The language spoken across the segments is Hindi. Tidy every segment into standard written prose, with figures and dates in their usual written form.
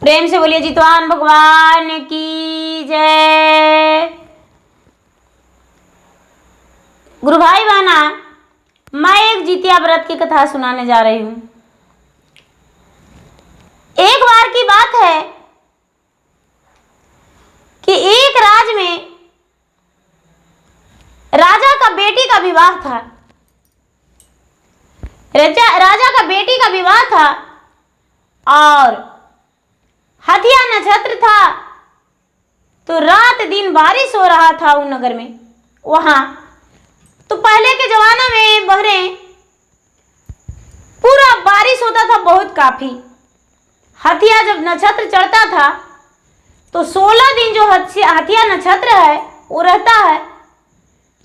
प्रेम से बोलिए जितवान भगवान की जय। गुरु भाई बहना, मैं एक जितिया व्रत की कथा सुनाने जा रही हूँ। एक बार की बात है कि एक राज में राजा का बेटी का विवाह था। राजा का बेटी का विवाह था और हथिया नक्षत्र था। तो रात दिन बारिश हो रहा था उन नगर में। वहां तो पहले के जमाना में बहरे पूरा बारिश होता था, बहुत काफी। हथिया जब नक्षत्र चढ़ता था तो 16 दिन जो हथिया नक्षत्र है वो रहता है।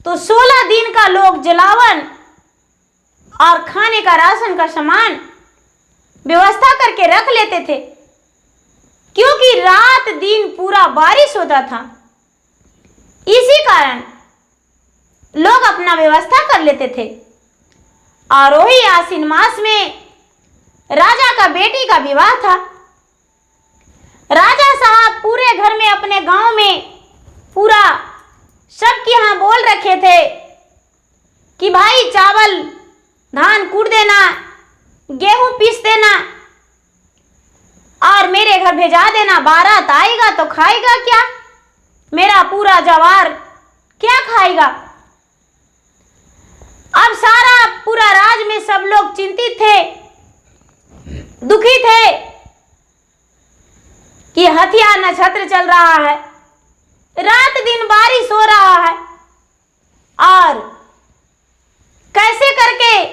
तो 16 दिन का लोग जलावन और खाने का राशन का सामान व्यवस्था करके रख लेते थे, क्योंकि रात दिन पूरा बारिश होता था। इसी कारण लोग अपना व्यवस्था कर लेते थे। और वही आश्विन मास में राजा का बेटी का विवाह था। राजा साहब पूरे घर में अपने गांव में पूरा सबके यहाँ बोल रखे थे कि भाई चावल धान कूट देना, गेहूं पीस देना और मेरे घर भेजा देना। बारात आएगा तो खाएगा क्या? मेरा पूरा जवार क्या खाएगा? अब सारा पूरा राज में सब लोग चिंतित थे, दुखी थे कि हथिया नक्षत्र चल रहा है, रात दिन बारिश हो रहा है और कैसे करके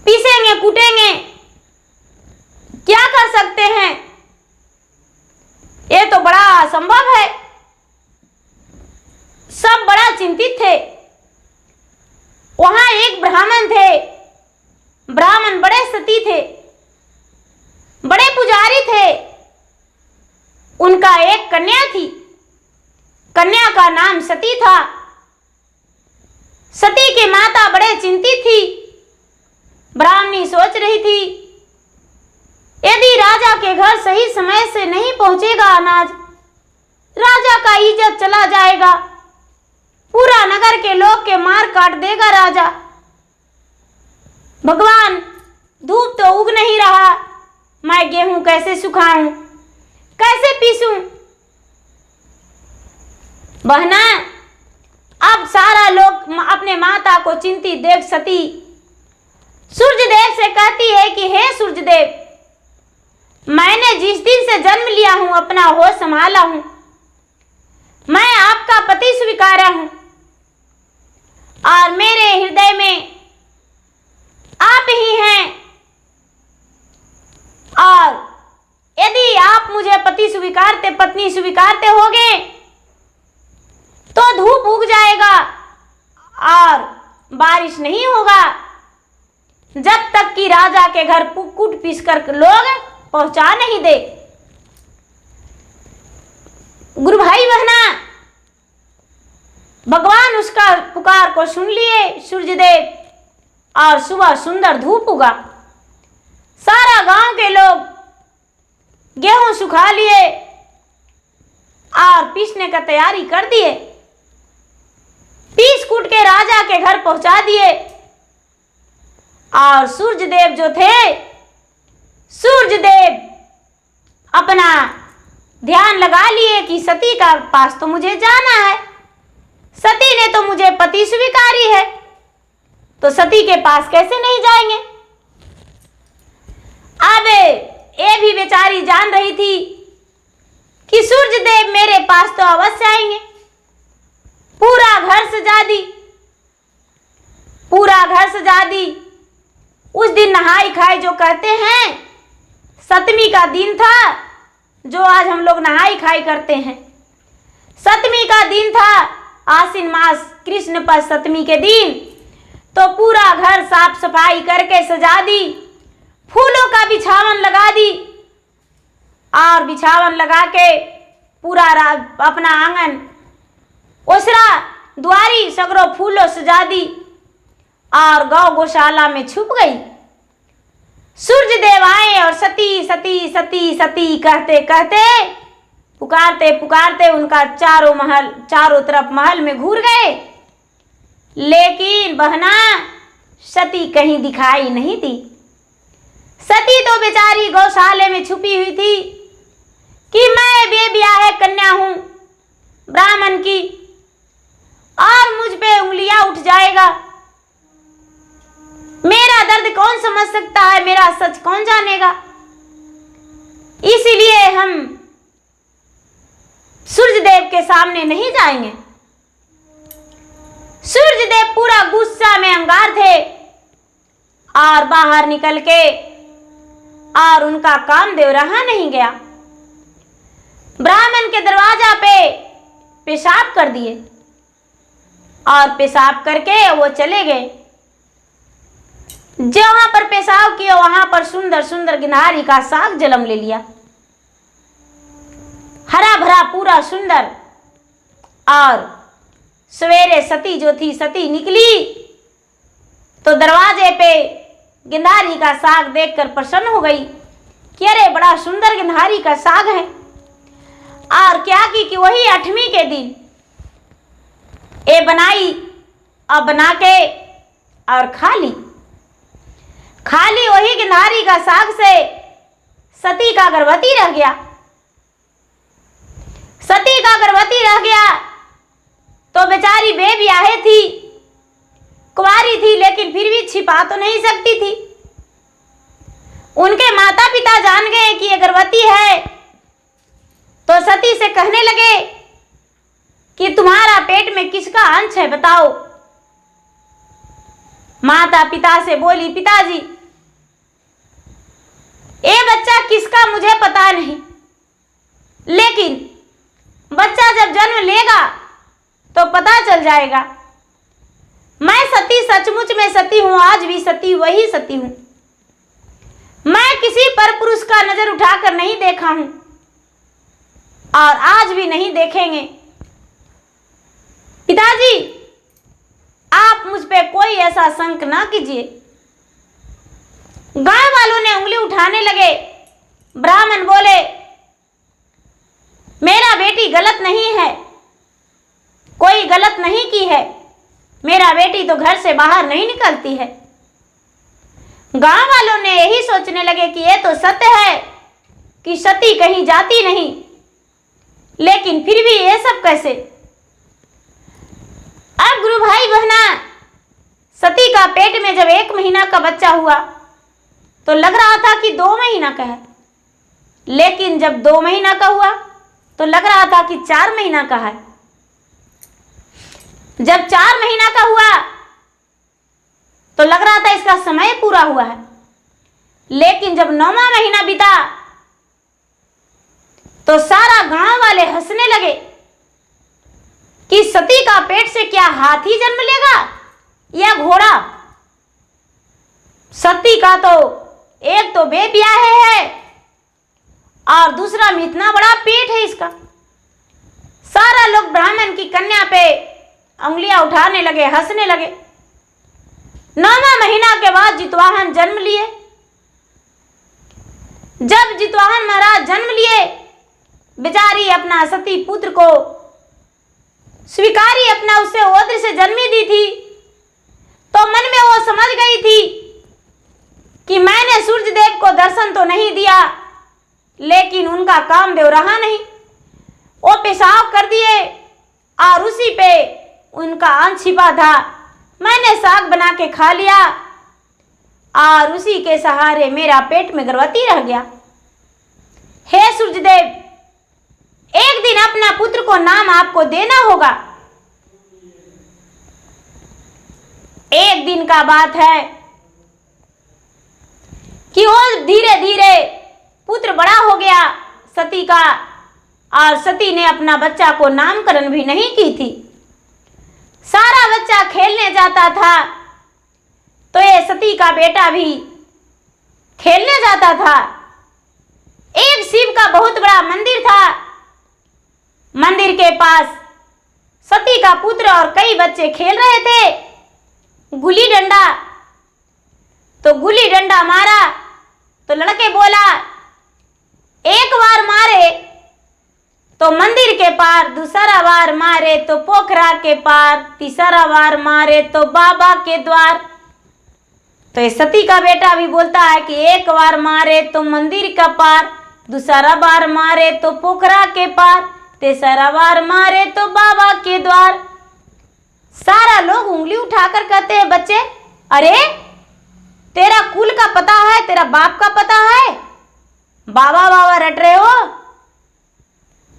पीसेंगे कूटेंगे, क्या कर सकते हैं? ये तो बड़ा असंभव है। सब बड़ा चिंतित थे। वहां एक ब्राह्मण थे। ब्राह्मण बड़े सती थे, बड़े पुजारी थे। उनका एक कन्या थी। कन्या का नाम सती था। सती की माता बड़े चिंतित थी। ब्राह्मणी सोच रही थी, यदि राजा के घर सही समय से नहीं पहुंचेगा अनाज, राजा का इज्जत चला जाएगा, पूरा नगर के लोग के मार काट देगा राजा। भगवान, धूप तो उग नहीं रहा, मैं गेहूं कैसे सुखाऊं, कैसे पीसूं? बहना, अब सारा लोग अपने माता को चिंतित देख सती सूर्य देव से कहती है कि हे सूर्य देव, मैंने जिस दिन से जन्म लिया हूं, अपना होश संभाला हूं, मैं आपका पति स्वीकारा हूं और मेरे हृदय में आप ही हैं। और यदि आप मुझे पति स्वीकारते, पत्नी स्वीकारते होगे तो धूप उग जाएगा और बारिश नहीं होगा, जब तक कि राजा के घर कूट पीस कर लोग पहुंचा नहीं दे। गुरु भाई बहना, भगवान उसका पुकार को सुन लिए सूर्य देव और सुबह सुंदर धूप उगा। सारा गांव के लोग गेहूं सुखा लिए और पीसने का तैयारी कर दिए। पीस कूट के राजा के घर पहुंचा दिए। और सूर्य देव जो थे, सूर्य देव अपना ध्यान लगा लिए कि सती का पास तो मुझे जाना है, सती ने तो मुझे पति स्वीकारी है, तो सती के पास कैसे नहीं जाएंगे? अब ये भी बेचारी जान रही थी कि सूर्य देव मेरे पास तो अवश्य आएंगे। पूरा घर सजा दी, पूरा घर सजा दी। उस दिन नहाई खाई जो कहते हैं, सप्तमी का दिन था, जो आज हम लोग नहाई खाई करते हैं। सप्तमी का दिन था, आश्विन मास कृष्ण पक्ष सप्तमी के दिन। तो पूरा घर साफ सफाई करके सजा दी, फूलों का बिछावन लगा दी और बिछावन लगा के पूरा अपना आंगन, ओसरा, द्वारी सगरों फूलों सजा दी और गौ गौशाला में छुप गई। सूर्य देव आए और सती सती सती सती कहते कहते पुकारते पुकारते उनका चारों तरफ महल में घूर गए, लेकिन बहना सती कहीं दिखाई नहीं दी। सती तो बेचारी गौशाले में छुपी हुई थी कि मैं बेब्याह कन्या हूं ब्राह्मण की और मुझ पे उंगलियां उठ जाएगा। मेरा दर्द कौन समझ सकता है, मेरा सच कौन जानेगा। इसीलिए हम सूर्यदेव के सामने नहीं जाएंगे। सूर्यदेव पूरा गुस्सा में अंगार थे और बाहर निकल के और उनका कामदेव रहा नहीं गया। ब्राह्मण के दरवाजा पे पेशाब कर दिए और पेशाब करके वो चले गए। जहां पर पेशाब किया वहां पर सुंदर सुंदर गिनहारी का साग जन्म ले लिया, हरा भरा पूरा सुंदर। और सवेरे सती जो थी सती निकली तो दरवाजे पे गिनहारी का साग देखकर प्रसन्न हो गई कि अरे बड़ा सुंदर गिनहारी का साग है। और क्या की कि वही 8वीं के दिन ये बनाई और बना के और खा ली वही गिनहारी का साग से सती का गर्भवती रह गया। सती का गर्भवती रह गया तो बेचारी बेब्याहे थी, कुंवारी थी, लेकिन फिर भी छिपा तो नहीं सकती थी। उनके माता पिता जान गए कि ये गर्भवती है तो सती से कहने लगे कि तुम्हारा पेट में किसका अंश है बताओ। माता पिता से बोली, पिताजी ये बच्चा किसका मुझे पता नहीं, लेकिन बच्चा जब जन्म लेगा तो पता चल जाएगा। मैं सती सचमुच में सती हूं, आज भी सती वही सती हूं। मैं किसी पर पुरुष का नजर उठाकर नहीं देखा हूं और आज भी नहीं देखेंगे। पिताजी आप मुझ पे कोई ऐसा शंक ना कीजिए। गांव वालों ने उंगली उठाने लगे। ब्राह्मण बोले, मेरा बेटी गलत नहीं है, कोई गलत नहीं की है, मेरा बेटी तो घर से बाहर नहीं निकलती है। गांव वालों ने यही सोचने लगे कि ये तो सत्य है कि सती कहीं जाती नहीं, लेकिन फिर भी ये सब कैसे। अब गुरु भाई बहना, सती का पेट में जब 1 महीना का बच्चा हुआ तो लग रहा था कि 2 महीना का है, लेकिन जब 2 महीना का हुआ तो लग रहा था कि 4 महीना का है। जब 4 महीना का हुआ तो लग रहा था इसका समय पूरा हुआ है, लेकिन जब 9वां महीना बीता तो सारा गांव वाले हंसने लगे कि सती का पेट से क्या हाथी जन्म लेगा या घोड़ा। सती का तो एक तो बेब्याह है और दूसरा में इतना बड़ा पेट है इसका। सारा लोग ब्राह्मण की कन्या पे उंगलियां उठाने लगे, हंसने लगे। 9वां महीना के बाद जितवाहन जन्म लिए। जब जितवाहन महाराज जन्म लिए, बेचारी अपना सती पुत्र को स्वीकारी अपना उससे ओद्र से जन्मी दी थी, तो मन में वो समझ गई थी कि मैंने सूर्यदेव को दर्शन तो नहीं दिया, लेकिन उनका कामदेव रहा नहीं। वो पेशाब कर दिए और उसी पे उनका अंश छिपा था। मैंने साग बना के खा लिया और उसी के सहारे मेरा पेट में गर्भवती रह गया। हे सूर्यदेव, एक दिन अपना पुत्र को नाम आपको देना होगा। एक दिन का बात है कि वो धीरे धीरे पुत्र बड़ा हो गया सती का, और सती ने अपना बच्चा को नामकरण भी नहीं की थी। सारा बच्चा खेलने जाता था तो ये सती का बेटा भी खेलने जाता था। एक शिव का बहुत बड़ा मंदिर था। मंदिर के पास सती का पुत्र और कई बच्चे खेल रहे थे गुल्ली डंडा। तो गुल्ली डंडा मारा तो लड़के बोला, एक बार मारे तो मंदिर के पार, दूसरा बार मारे तो पोखरा के पार, तीसरा बार मारे तो बाबा के द्वार। तो ये सती का बेटा भी बोलता है कि एक बार मारे तो मंदिर का पार, दूसरा बार मारे तो पोखरा के पार, तीसरा बार मारे तो बाबा के द्वार। सारा लोग उंगली उठाकर कहते हैं, बच्चे अरे तेरा कुल का पता है, तेरा बाप का पता है, बाबा बाबा रट रहे हो,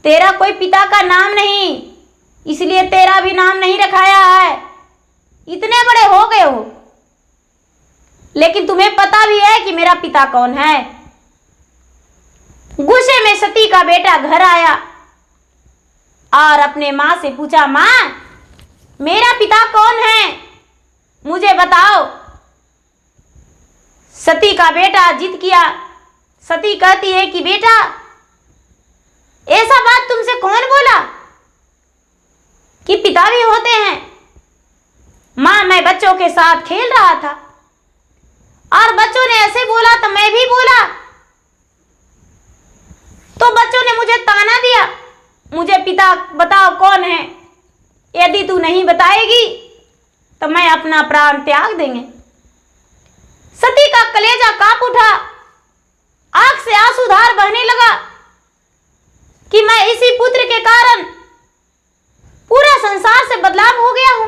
तेरा कोई पिता का नाम नहीं, इसलिए तेरा भी नाम नहीं रखाया है, इतने बड़े हो गए हो, लेकिन तुम्हें पता भी है कि मेरा पिता कौन है। गुस्से में सती का बेटा घर आया और अपने माँ से पूछा, माँ मेरा पिता कौन है, मुझे बताओ। सती का बेटा जिद किया। सती कहती है कि बेटा ऐसा बात तुमसे कौन बोला कि पिता भी होते हैं। मां, मैं बच्चों के साथ खेल रहा था और बच्चों ने ऐसे बोला तो मैं भी बोला, तो बच्चों ने मुझे ताना दिया, मुझे पिता बताओ कौन है, यदि तू नहीं बताएगी तो मैं अपना प्राण त्याग देंगे। सती का कलेजा कांप उठा, आंख से आंसूधार बहने लगा कि मैं इसी पुत्र के कारण पूरा संसार से बदनाम हो गया हूं।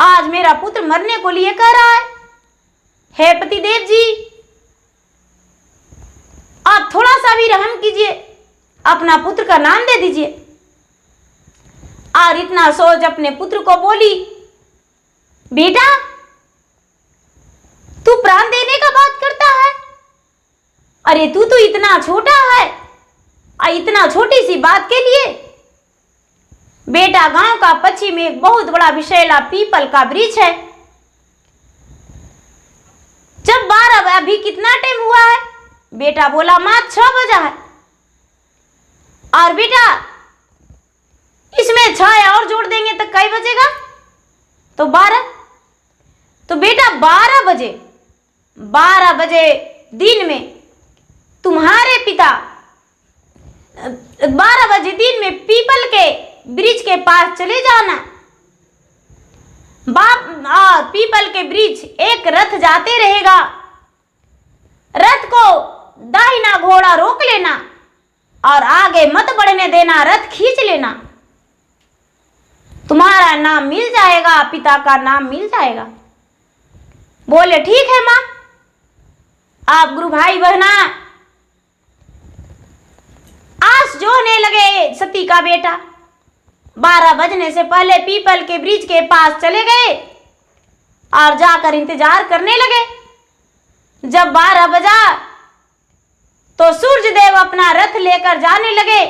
आज मेरा पुत्र मरने को लिए कह रहा है, हे पतिदेव जी आप थोड़ा सा भी रहम कीजिए, अपना पुत्र का नाम दे दीजिए। और इतना सोच अपने पुत्र को बोली, बेटा तू प्राण देने का बात करता है, अरे तू तो इतना छोटा है और इतना छोटी सी बात के लिए। बेटा गांव का पश्चिम में एक बहुत बड़ा विषैला पीपल का वृक्ष है। जब 12 अभी कितना टाइम हुआ है? बेटा बोला मां 6 बजा है। और बेटा इसमें 6 और जोड़ देंगे तो कई बजेगा? तो 12। तो बेटा 12 बजे दिन में तुम्हारे पिता 12 बजे दिन में पीपल के वृक्ष के पास चले जाना। बाप और पीपल के वृक्ष एक रथ जाते रहेगा, रथ को दाहिना घोड़ा रोक लेना और आगे मत बढ़ने देना, रथ खींच लेना, तुम्हारा नाम मिल जाएगा, पिता का नाम मिल जाएगा। बोले ठीक है मां। आप गुरु भाई बहना आस जोहने लगे। सती का बेटा 12 बजने से पहले पीपल के वृक्ष के पास चले गए और जाकर इंतजार करने लगे। जब 12 बजा तो सूर्य देव अपना रथ लेकर जाने लगे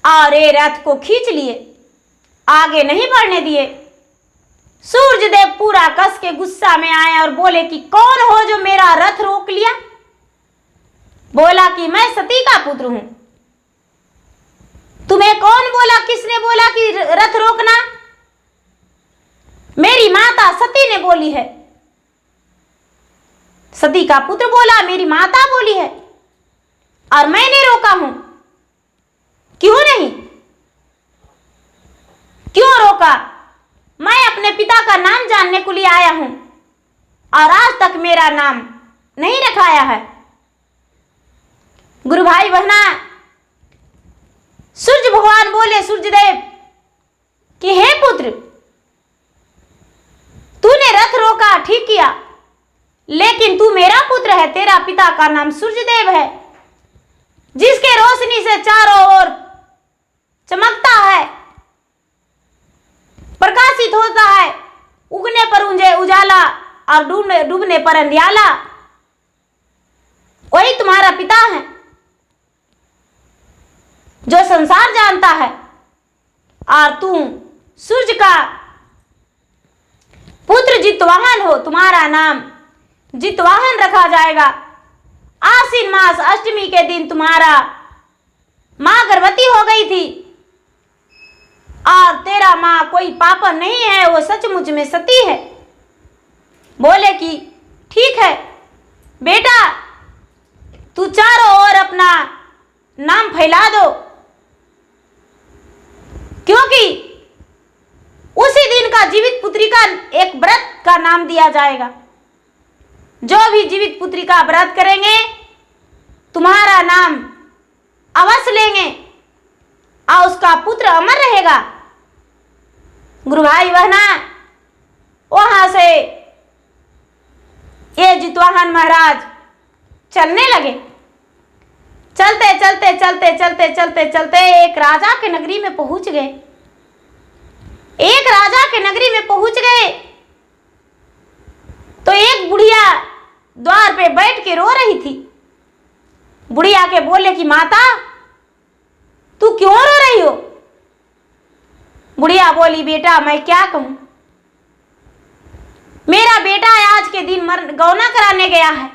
और ये रथ को खींच लिए, आगे नहीं बढ़ने दिए। सूर्य देव पूरा कस के गुस्सा में आए और बोले कि कौन हो जो मेरा रथ रोक लिया? बोला कि मैं सती का पुत्र हूं। तुम्हें कौन बोला, किसने बोला कि रथ रोकना? मेरी माता सती ने बोली है। सती का पुत्र बोला मेरी माता बोली है और मैंने रोका हूं। क्यों नहीं? क्यों रोका? मैं अपने पिता का नाम जानने को लिए आया हूं और आज तक मेरा नाम नहीं रखाया है। गुरु भाई बहना, सूर्य भगवान बोले सूर्यदेव कि हे पुत्र, तूने रथ रोका, ठीक किया, लेकिन तू मेरा पुत्र है, तेरा पिता का नाम सूर्यदेव है, जिसके रोशनी से चारों ओर चमकता है, प्रकाशित होता है, उगने पर उजाला और डूबने पर अंधियाला। वही तुम्हारा पिता है जो संसार जानता है, और तू सूर्य का पुत्र जितवाहन हो, तुम्हारा नाम जितवाहन रखा जाएगा। आश्विन मास अष्टमी के दिन तुम्हारा मां गर्भवती हो गई थी और तेरा मां कोई पापन नहीं है, वो सचमुच में सती है। बोले कि ठीक है, बेटा तू चारों ओर अपना नाम फैला दो, क्योंकि उसी दिन का जीवित पुत्री का एक व्रत का नाम दिया जाएगा। जो भी जीवित पुत्री का व्रत करेंगे तुम्हारा नाम अवश्य लेंगे और उसका पुत्र अमर रहेगा। गुरु भाई बहना, वहां से ये जितवाहन महाराज चलने लगे। चलते चलते चलते चलते चलते चलते एक राजा के नगरी में पहुंच गए। एक राजा के नगरी में पहुंच गए तो एक बुढ़िया द्वार पे बैठ के रो रही थी। बुढ़िया के बोले कि माता तू क्यों रो रही हो? बुढ़िया बोली, बेटा मैं क्या कहूं, मेरा बेटा आज के दिन गौना कराने गया है,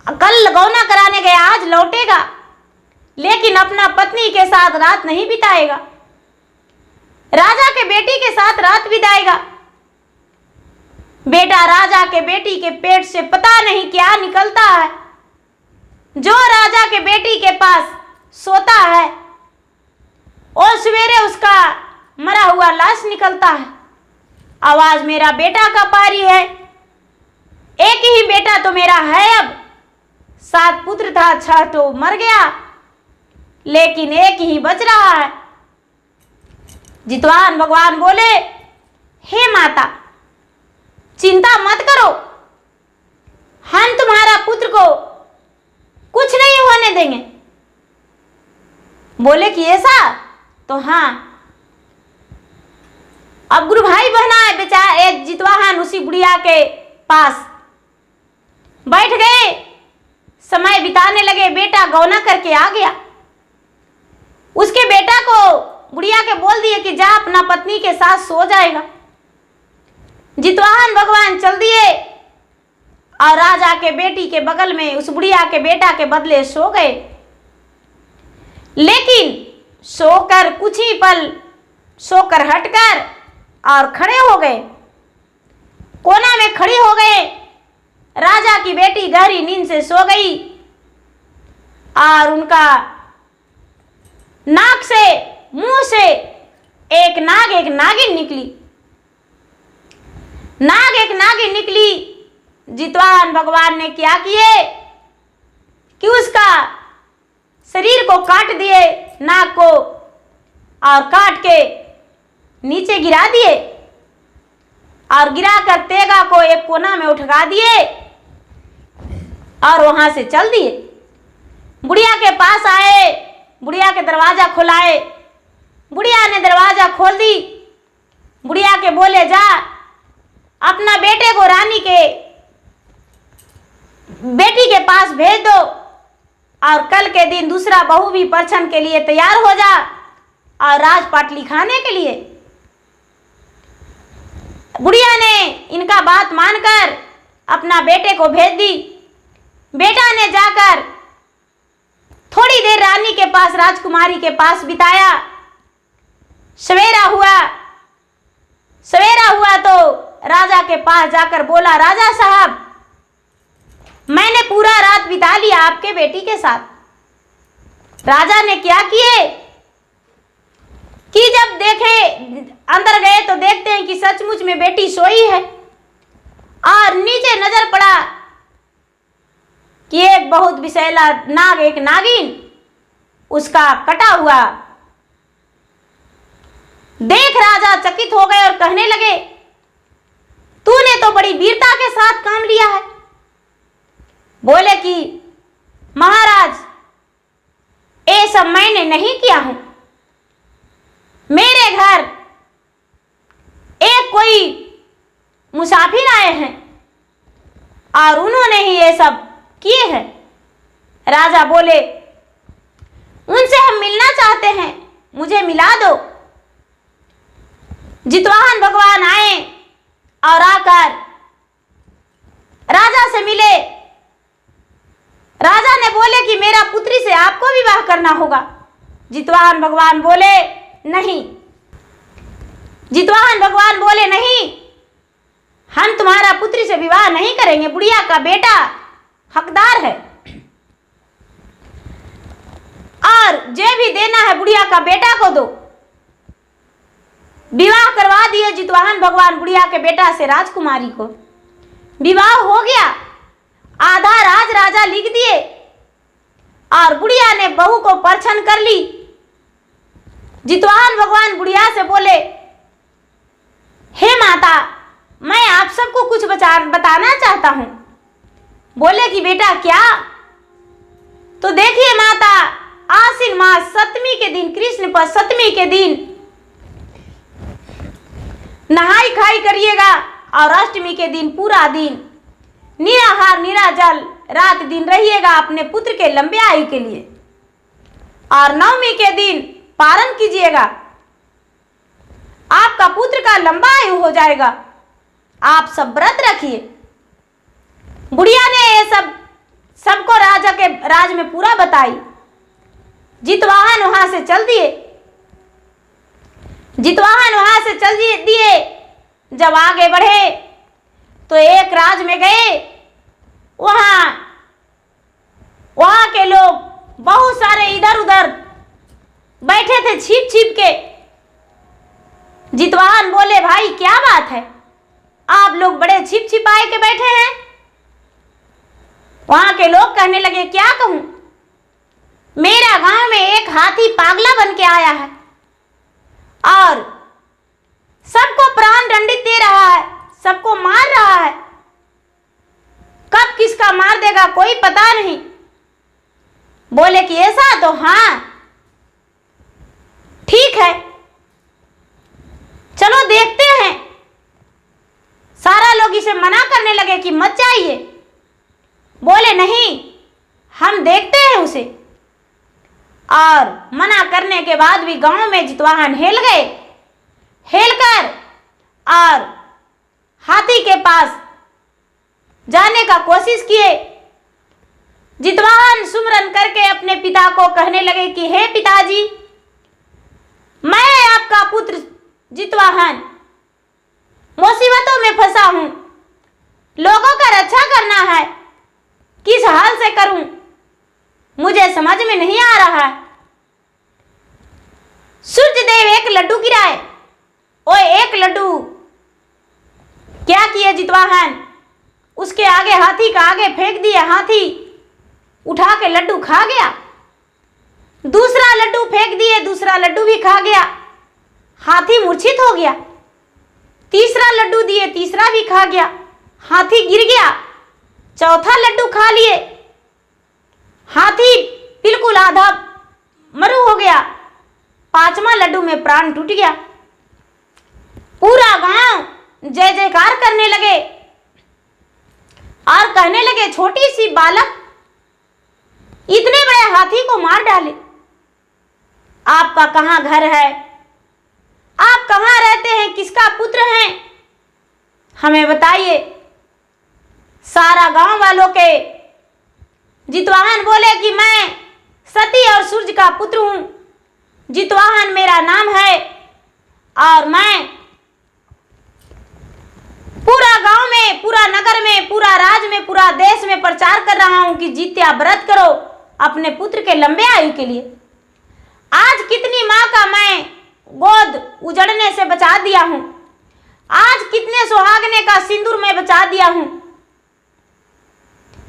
कल गौना कराने गया, आज लौटेगा, लेकिन अपना पत्नी के साथ रात नहीं बिताएगा, राजा के बेटी के साथ रात बिताएगा। बेटा राजा के बेटी के पेट से पता नहीं क्या निकलता है, जो राजा के बेटी के पास सोता है और सवेरे उसका मरा हुआ लाश निकलता है। आवाज मेरा बेटा का पारी है, एक ही बेटा तो मेरा है, अब 7 पुत्र था, 6 तो मर गया, लेकिन एक ही बच रहा है। जितवाहन भगवान बोले, हे माता चिंता मत करो, हम तुम्हारा पुत्र को कुछ नहीं होने देंगे। बोले कि ऐसा? तो हाँ। अब गुरु भाई बहना है बेचारा जितवाहन उसी बुढ़िया के पास बैठ गए, समय बिताने लगे। बेटा गौना करके आ गया, उसके बेटा को बुढ़िया के बोल दिए कि जा अपना पत्नी के साथ सो जाएगा। जितवाहन भगवान चल दिए और राजा के बेटी के बगल में उस बुढ़िया के बेटा के बदले सो गए। लेकिन सोकर कुछ ही पल सोकर हटकर और खड़े हो गए, कोना में खड़ी हो गए। राजा की बेटी गहरी नींद से सो गई और उनका नाक से मुंह से एक नागिन निकली। एक नागिन निकली। जितवाहन भगवान ने क्या किए कि उसका शरीर को काट दिए, नाक को, और काट के नीचे गिरा दिए और गिराकर तेगा को एक कोना में उठा दिए और वहां से चल दिए। बुढ़िया के पास आए, बुढ़िया के दरवाजा खुलाए, बुढ़िया ने दरवाजा खोल दी। बुढ़िया के बोले, जा अपना बेटे को रानी के बेटी के पास भेज दो और कल के दिन दूसरा बहू भी परछन के लिए तैयार हो जा और राजपाटली खाने के लिए। बुढ़िया ने इनका बात मानकर अपना बेटे को भेज दी। बेटा ने जाकर थोड़ी देर रानी के पास, राजकुमारी के पास बिताया। सवेरा हुआ तो राजा के पास जाकर बोला, राजा साहब मैंने पूरा रात बिता लिया आपके बेटी के साथ। राजा ने क्या किए कि जब देखे, अंदर गए तो देखते हैं कि सचमुच में बेटी सोई है और नीचे नजर पड़ा कि एक बहुत विषैला नाग, एक नागिन उसका कटा हुआ। देख राजा चकित हो गए और कहने लगे, तूने तो बड़ी वीरता के साथ काम लिया है। बोले कि महाराज ये सब मैंने नहीं किया हूं, मेरे घर एक कोई मुसाफिर आए हैं और उन्होंने ही ये सब किए हैं। राजा बोले, उनसे हम मिलना चाहते हैं, मुझे मिला दो। जितवाहन भगवान आए और आकर राजा से मिले। राजा ने बोले कि मेरा पुत्री से आपको विवाह करना होगा। जितवाहन भगवान बोले नहीं। हम तुम्हारा पुत्री से विवाह नहीं करेंगे, बुढ़िया का बेटा हकदार है और जे भी देना है बुढ़िया का बेटा को दो। विवाह करवा दिए जितवाहन भगवान बुढ़िया के बेटा से राजकुमारी को। विवाह हो गया, आधा राज राजा लिख दिए और बुढ़िया ने बहू को परछन कर ली। जितवाहन भगवान बुढ़िया से बोले, हे माता, मैं आप सबको कुछ बताना चाहता हूं। बोले कि बेटा क्या? तो देखिए माता, आश्विन मास सप्तमी के दिन, कृष्ण पक्ष सप्तमी के दिन नहाई खाई करिएगा और अष्टमी के दिन पूरा दिन निराहार निराजल रात दिन रहिएगा अपने पुत्र के लंबे आयु के लिए, और नवमी के दिन पारण कीजिएगा, आपका पुत्र का लंबा आयु हो जाएगा। आप सब व्रत रखिए। बुढ़िया ने ये सबको राजा के राज में पूरा बताई। जितवाहन वहां से चल दिए। जितवाहन वहां से चल दिए। जब आगे बढ़े तो एक राज में गए। वहां के लोग बहुत सारे इधर उधर बैठे थे छिप छिप के। जितवाहन बोले, भाई क्या बात है, आप लोग बड़े छिप छिपाए के बैठे हैं? वहां के लोग कहने लगे, क्या कहूं, मेरा गांव में एक हाथी पागला बन के आया है और सबको प्राण दंडित दे रहा है, सबको मार रहा है। कब किसका मार देगा कोई पता नहीं। बोले कि ऐसा? तो हाँ ठीक है, चलो देखते हैं। सारा लोग इसे मना करने लगे कि मत जाइए। बोले नहीं, हम देखते हैं उसे। और मना करने के बाद भी गांव में जितवाहन हेल गए। हेलकर और हाथी के पास जाने का कोशिश किए। जितवाहन सुमरन करके अपने पिता को कहने लगे कि हे पिताजी, मैं आपका पुत्र जितवाहन मुसीबतों में फंसा हूं, लोगों का रक्षा करना है, किस हाल से करूं मुझे समझ में नहीं आ रहा है। सूर्यदेव एक लड्डू गिराए। ओ एक लड्डू क्या किए जितवाहन, उसके आगे हाथी का आगे फेंक दिया। हाथी उठा के लड्डू खा गया। दूसरा लड्डू फेंक दिए, दूसरा लड्डू भी खा गया। हाथी मूर्छित हो गया। तीसरा लड्डू दिए, तीसरा भी खा गया। हाथी गिर गया। चौथा लड्डू खा लिए, हाथी बिल्कुल आधा मरू हो गया। पांचवा लड्डू में प्राण टूट गया। पूरा गांव जय जयकार करने लगे और कहने लगे, छोटी सी बालक इतने बड़े हाथी को मार डाले। आपका कहां घर है, आप कहां रहते हैं, किसका पुत्र हैं, हमें बताइए। सारा गांव वालों के जितवाहन बोले कि मैं सती और सूर्य का पुत्र हूं, जितवाहन मेरा नाम है और मैं पूरा गांव में, पूरा नगर में, पूरा राज्य में, पूरा देश में प्रचार कर रहा हूं कि जित्या व्रत करो अपने पुत्र के लंबे आयु के लिए। आज कितनी मां का मैं गोद उजड़ने से बचा दिया हूं, आज कितने सुहागने का सिंदूर में बचा दिया हूं,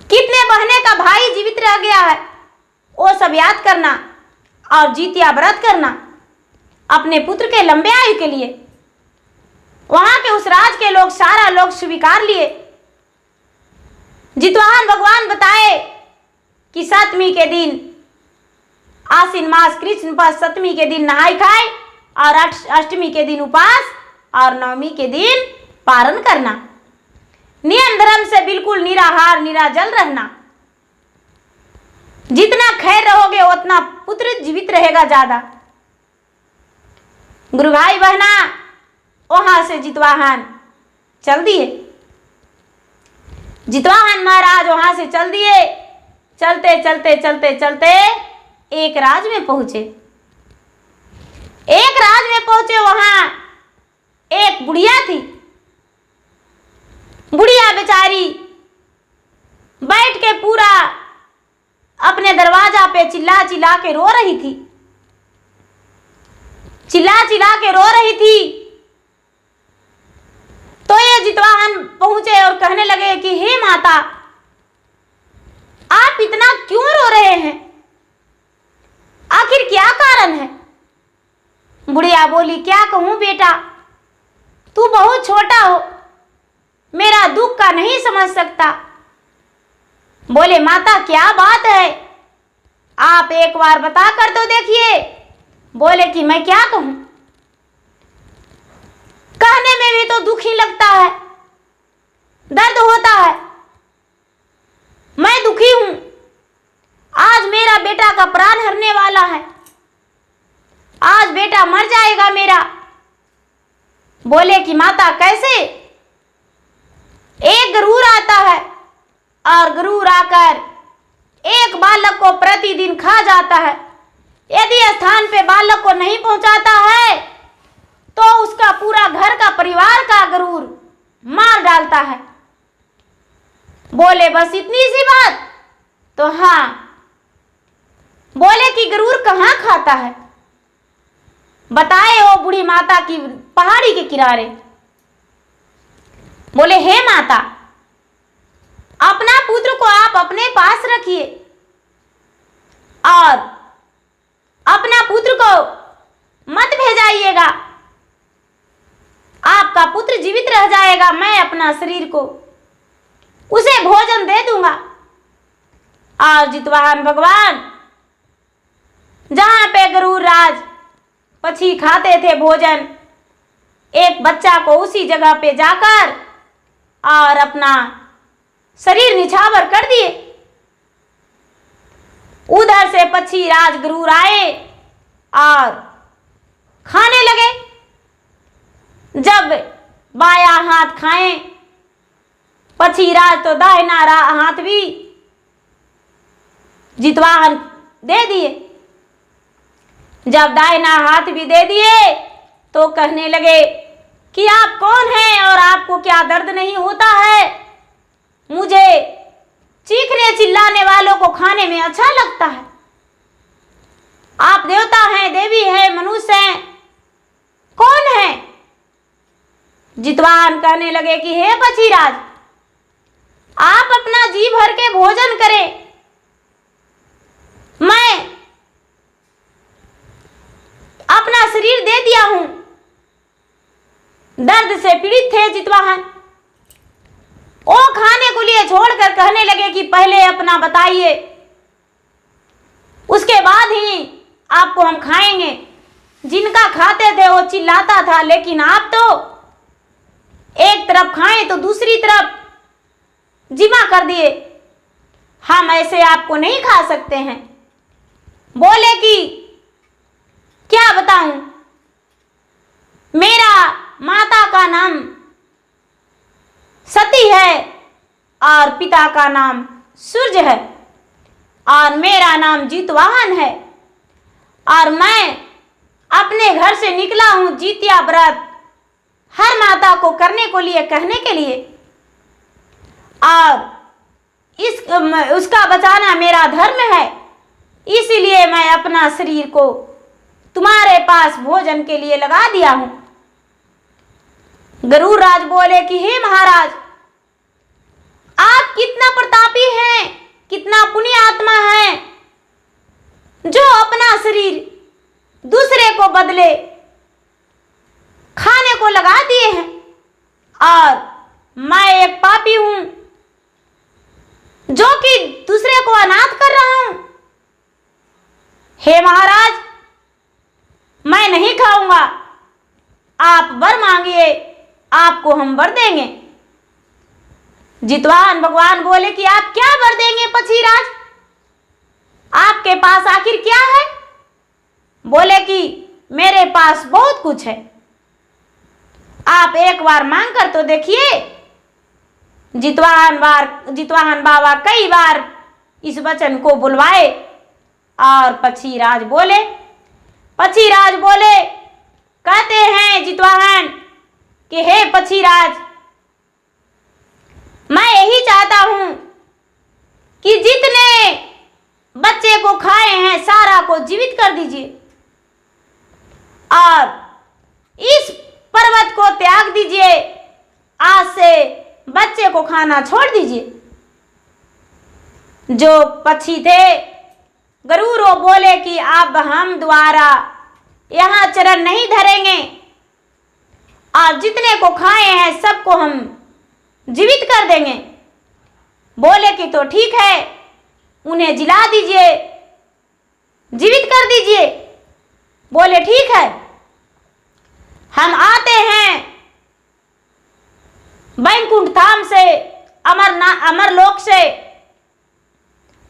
कितने बहने का भाई जीवित रह गया है, वो सब याद करना और जित्या व्रत करना अपने पुत्र के लंबे आयु के लिए। वहां के उस राज के लोग, सारा लोग स्वीकार लिए। जितवाहन भगवान बताए कि सप्तमी के दिन, आश्विन मास कृष्ण पक्ष सप्तमी के दिन नहाई खाए और अष्टमी के दिन उपास और नवमी के दिन पारण करना, नियम धर्म से बिल्कुल निराहार निराजल रहना। जितना खैर रहोगे उतना पुत्र जीवित रहेगा ज्यादा। गुरु भाई बहना, वहां से जितवाहन चल दिए। जितवाहन महाराज वहां से चल दिए। चलते चलते चलते चलते एक राज में पहुंचे। एक राज में पहुंचे, वहां एक बुढ़िया थी। बुढ़िया बेचारी बैठ के पूरा अपने दरवाजा पे चिल्ला चिल्ला के रो रही थी, चिल्ला चिल्ला के रो रही थी। तो ये जितवाहन पहुंचे और कहने लगे कि हे माता, आप इतना क्यों रो रहे हैं, आखिर क्या कारण है? बुढ़िया बोली, क्या कहूं बेटा, तू बहुत छोटा हो, मेरा दुख का नहीं समझ सकता। बोले, माता क्या बात है, आप एक बार बता कर तो देखिए। बोले कि मैं क्या कहूं, कहने में भी तो दुख ही लगता है, दर्द होता है। मैं दुखी हूं, आज मेरा बेटा का प्राण हरने वाला है, आज बेटा मर जाएगा मेरा। बोले कि माता कैसे? एक गरूर आता है और गरूर आकर एक बालक को प्रतिदिन खा जाता है। यदि स्थान पे बालक को नहीं पहुंचाता है तो उसका पूरा घर का परिवार का गरूर मार डालता है। बोले, बस इतनी सी बात? तो हाँ। बोले कि गरूर कहाँ खाता है? बताए वो बूढ़ी माता की पहाड़ी के किनारे। बोले, हे माता, अपना पुत्र को आप अपने पास रखिए और अपना पुत्र को मत भेजाइएगा, आपका पुत्र जीवित रह जाएगा, मैं अपना शरीर को उसे भोजन दे दूंगा। और जितवाहन भगवान जहां पे गरूर राज पक्षी खाते थे भोजन, एक बच्चा को उसी जगह पे जाकर और अपना शरीर निछावर कर दिए। उधर से पक्षी राज गरूर आए और खाने लगे। जब बाया हाथ खाएं पक्षी राज तो दाहिना हाथ भी जितवाहन दे दिए। जब दाहिना हाथ भी दे दिए तो कहने लगे कि आप कौन हैं और आपको क्या दर्द नहीं होता है? मुझे चीखने चिल्लाने वालों को खाने में अच्छा लगता है। आप देवता हैं, देवी हैं, मनुष्य हैं, कौन है? जितवाहन कहने लगे कि हे पक्षीराज, आप अपना जी भर के भोजन करें, मैं अपना शरीर दे दिया हूं। दर्द से पीड़ित थे जितवाहन, वो खाने को लिए छोड़कर कहने लगे कि पहले अपना बताइए, उसके बाद ही आपको हम खाएंगे। जिनका खाते थे वो चिल्लाता था, लेकिन आप तो एक तरफ खाएं तो दूसरी तरफ जिमा कर दिए, हम ऐसे आपको नहीं खा सकते हैं। बोले कि क्या बताऊं, मेरा माता का नाम सती है और पिता का नाम सूर्य है और मेरा नाम जितवाहन है और मैं अपने घर से निकला हूं जितिया व्रत हर माता को करने को लिए कहने के लिए, और उसका बचाना मेरा धर्म है, इसीलिए मैं अपना शरीर को तुम्हारे पास भोजन के लिए लगा दिया हूं। गरूर राज बोले कि हे महाराज, आप कितना प्रतापी हैं, कितना पुण्य आत्मा है, जो अपना शरीर दूसरे को बदले खाने को लगा दिए हैं, और मैं एक पापी हूं जो कि दूसरे को अनाथ कर रहा हूं। हे महाराज, मैं नहीं खाऊंगा, आप वर मांगिए, आपको हम वर देंगे। जितवाहन भगवान बोले कि आप क्या वर देंगे पक्षीराज, आपके पास आखिर क्या है? बोले कि मेरे पास बहुत कुछ है, आप एक बार मांग कर तो देखिए। जितवाहन बाबा कई बार इस वचन को बुलवाए और पक्षीराज बोले, कहते हैं जितवाहन कि हे पक्षीराज, मैं यही चाहता हूं कि जितने बच्चे को खाए हैं सारा को जीवित कर दीजिए और इस पर्वत को त्याग दीजिए। आज से बच्चे को खाना छोड़ दीजिए। जो पक्षी थे गरुड़ वो बोले कि अब हम दोबारा यहाँ चरण नहीं धरेंगे और जितने को खाए हैं सबको हम जीवित कर देंगे। बोले कि तो ठीक है, उन्हें जिला दीजिए, जीवित कर दीजिए। बोले ठीक है, हम आते हैं वैकुंठ धाम से, अमरलोक से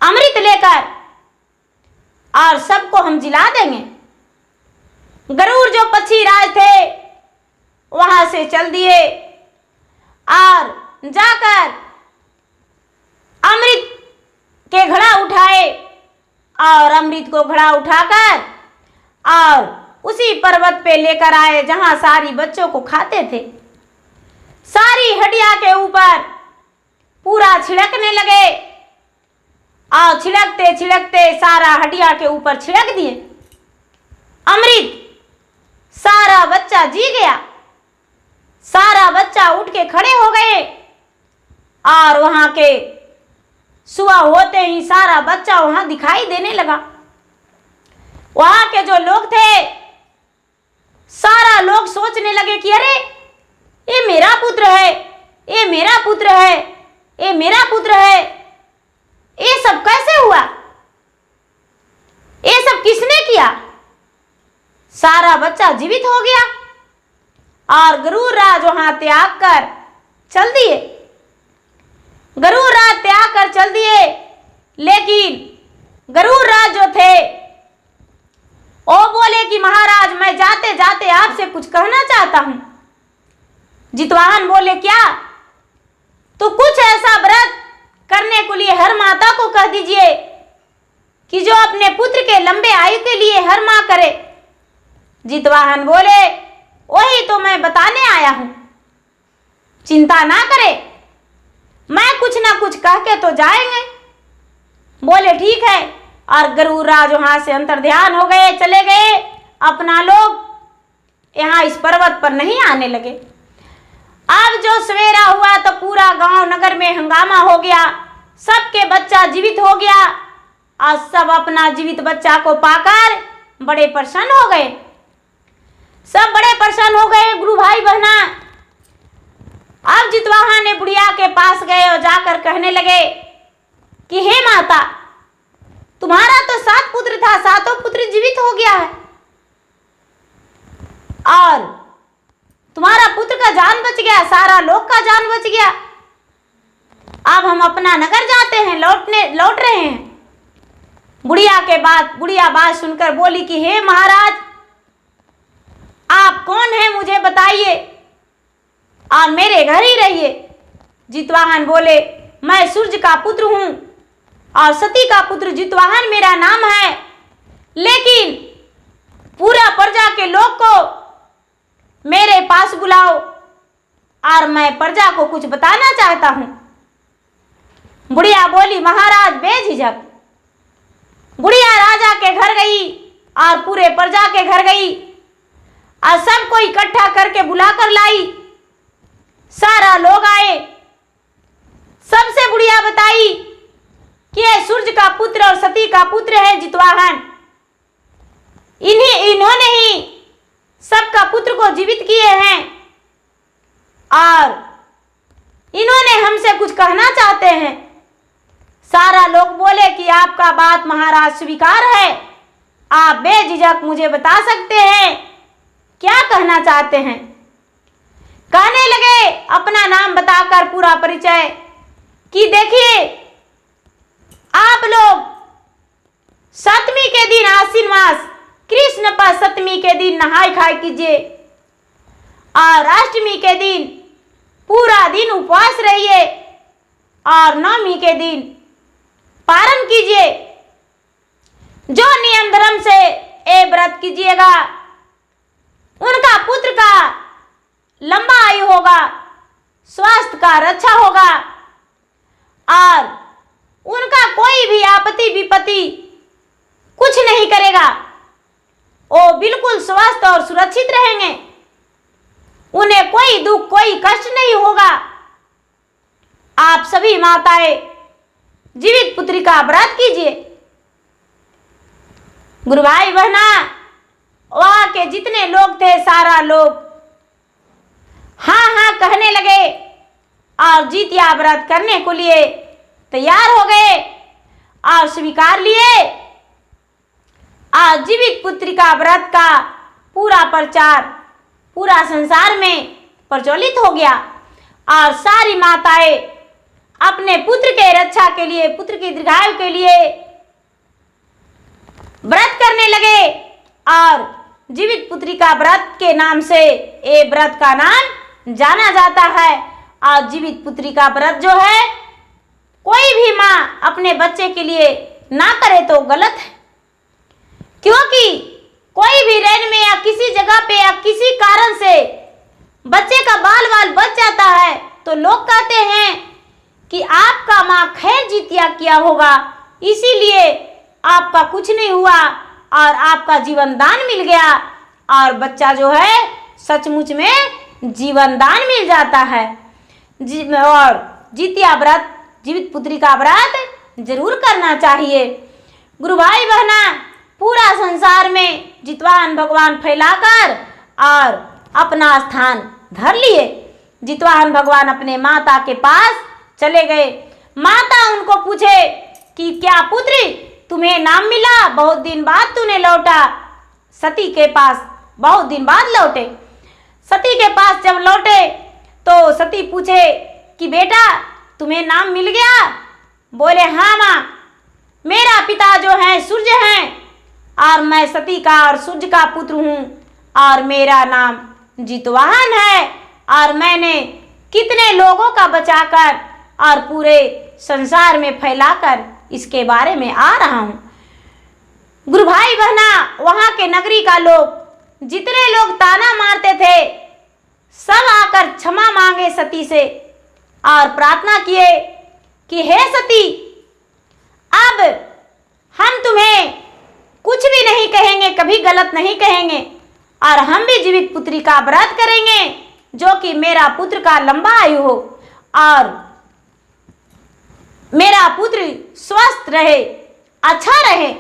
अमृत लेकर और सबको हम जिला देंगे। गरुड़ जो पक्षी राज थे वहां से चल दिए और जाकर अमृत के घड़ा उठाए और अमृत को घड़ा उठाकर और उसी पर्वत पे लेकर आए जहां सारी बच्चों को खाते थे। सारी हड्डियां के ऊपर पूरा छिड़कने लगे और छिड़कते छिड़कते सारा हड्डियां के ऊपर छिड़क दिए अमृत। सारा बच्चा जी गया। सारा बच्चा उठ के खड़े हो गए और वहां के सुबह होते ही सारा बच्चा वहां दिखाई देने लगा। वहां के जो लोग थे सारा लोग सोचने लगे कि अरे ये मेरा पुत्र है, ये मेरा पुत्र है, ये मेरा पुत्र है। ये सब कैसे हुआ? ये सब किसने किया? सारा बच्चा जीवित हो गया और गरुड़ राज वहां त्याग कर चल दिए। गरुड़ राज त्याग कर चल दिए, लेकिन गरुड़ राज जो थे वो बोले कि महाराज मैं जाते जाते आपसे कुछ कहना चाहता हूं। जितवाहन बोले क्या? तो कुछ ऐसा व्रत करने के लिए हर माता को कह दीजिए कि जो अपने पुत्र के लंबे आयु के लिए हर मां करे। जितवाहन बोले वही तो मैं बताने आया हूं, चिंता ना करे, मैं कुछ ना कुछ कह के तो जाएंगे। बोले ठीक है और गरुड़ राज वहां से अंतर्ध्यान हो गए, चले गए। अपना लोग यहाँ इस पर्वत पर नहीं आने लगे। अब जो सवेरा हुआ तो पूरा गांव नगर में हंगामा हो गया। सबके बच्चा जीवित हो गया और सब अपना जीवित बच्चा को पाकर बड़े प्रसन्न हो गए। सब बड़े प्रसन्न हो गए गुरु भाई बहना। अब जितवाहन ने बुढ़िया के पास गए और जाकर कहने लगे कि हे माता, तुम्हारा तो 7 पुत्र था, 7 पुत्र जीवित हो गया है और तुम्हारा पुत्र का जान बच गया, सारा लोक का जान बच गया। अब हम अपना नगर जाते हैं, लौट रहे हैं। बुढ़िया बात सुनकर बोली कि हे महाराज, आप कौन हैं मुझे बताइए और मेरे घर ही रहिए। जितवाहन बोले मैं सूर्य का पुत्र हूं और सती का पुत्र जितवाहन मेरा नाम है, लेकिन पूरा प्रजा के लोग को मेरे पास बुलाओ और मैं प्रजा को कुछ बताना चाहता हूं। बुढ़िया बोली महाराज बेझिझक। बुढ़िया राजा के घर गई और पूरे प्रजा के घर गई और सबको इकट्ठा करके बुलाकर लाई। सारा लोग आए, सबसे बुढ़िया बताई कि ये सूर्य का पुत्र और सती का पुत्र है जितवाहन। इन्होंने ही सबका पुत्र को जीवित किए हैं और इन्होंने हमसे कुछ कहना चाहते हैं। सारा लोग बोले कि आपका बात महाराज स्वीकार है, आप बेझिझक मुझे बता सकते हैं क्या कहना चाहते हैं। कहने लगे अपना नाम बताकर पूरा परिचय कि देखिए आप लोग 7वीं के दिन आश्विन मास कृष्ण पक्ष 7वीं के दिन नहाय खाए कीजिए और 8वीं के दिन पूरा दिन उपवास रहिए और 9वीं के दिन पारण कीजिए। जो नियम धर्म से ये व्रत कीजिएगा उनका पुत्र का लंबा आयु होगा, स्वास्थ्य का रक्षा होगा और उनका कोई भी आपत्ति विपत्ति कुछ नहीं करेगा। वो बिल्कुल स्वस्थ और सुरक्षित रहेंगे, उन्हें कोई दुख कोई कष्ट नहीं होगा। आप सभी माताएं जीवित पुत्री का व्रत कीजिए। गुरु भाई बहना, वहां के जितने लोग थे सारा लोग हाँ हाँ कहने लगे और जितिया व्रत करने को लिए तैयार हो गए और स्वीकार लिए। आज जीवित पुत्री का व्रत का पूरा प्रचार पूरा संसार में प्रचलित हो गया और सारी माताएं अपने पुत्र के रक्षा के लिए, पुत्र की दीर्घायु के लिए व्रत करने लगे और जीवित पुत्री का व्रत के नाम से ये व्रत का नाम जाना जाता है। और जीवित पुत्री का व्रत जो है कोई भी माँ अपने बच्चे के लिए ना करे तो गलत है, क्योंकि कोई भी रेन में या किसी जगह पे या किसी कारण से बच्चे का बाल बाल बच जाता है तो लोग कहते हैं कि आपका माँ खैर जितिया किया होगा, इसीलिए आपका कुछ नहीं हुआ और आपका जीवन दान मिल गया। और बच्चा जो है सचमुच में जीवन दान मिल जाता है। और जितिया व्रत जीवित पुत्री का व्रत जरूर करना चाहिए। गुरु भाई बहना, पूरा संसार में जितवाहन भगवान फैलाकर और अपना स्थान धर लिए। जितवाहन भगवान अपने माता के पास चले गए। माता उनको पूछे कि क्या पुत्री तुम्हें नाम मिला, बहुत दिन बाद तूने लौटा। सती के पास बहुत दिन बाद लौटे। सती के पास जब लौटे तो सती पूछे कि बेटा तुम्हें नाम मिल गया। बोले हाँ माँ, मेरा पिता जो है सूर्य हैं और मैं सती का और सूर्य का पुत्र हूँ और मेरा नाम जितवाहन है और मैंने कितने लोगों का बचाकर और पूरे संसार में फैलाकर इसके बारे में आ रहा हूँ। गुरु भाई बहना, वहाँ के नगरी का लोग जितने लोग ताना मारते थे सब आकर क्षमा मांगे सती से और प्रार्थना किए कि हे सती, अब हम तुम्हें कुछ भी नहीं कहेंगे, कभी गलत नहीं कहेंगे और हम भी जीवित पुत्री का व्रत करेंगे जो कि मेरा पुत्र का लंबा आयु हो और मेरा पुत्र स्वस्थ रहे, अच्छा रहे।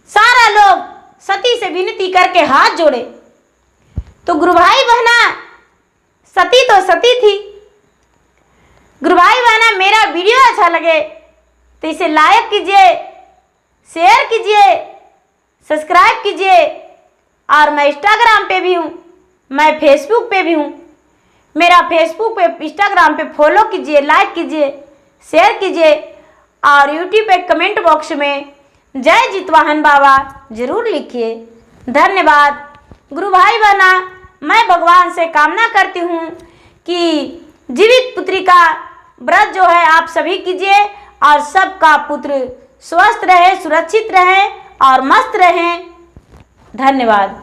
सारा लोग सती से विनती करके हाथ जोड़े। तो गुरु भाई बहना, सती तो सती थी। गुरु भाई बहना, मेरा वीडियो अच्छा लगे तो इसे लाइक कीजिए, शेयर कीजिए, सब्सक्राइब कीजिए। और मैं इंस्टाग्राम पे भी हूँ, मैं फेसबुक पे भी हूँ। मेरा फेसबुक पे इंस्टाग्राम पे फॉलो कीजिए, लाइक कीजिए, शेयर कीजिए और यूट्यूब पे कमेंट बॉक्स में जय जितवाहन बाबा जरूर लिखिए। धन्यवाद। गुरु भाई बहना, मैं भगवान से कामना करती हूँ कि जीवित पुत्री का व्रत जो है आप सभी कीजिए और सबका पुत्र स्वस्थ रहे, सुरक्षित रहे और मस्त रहे। धन्यवाद।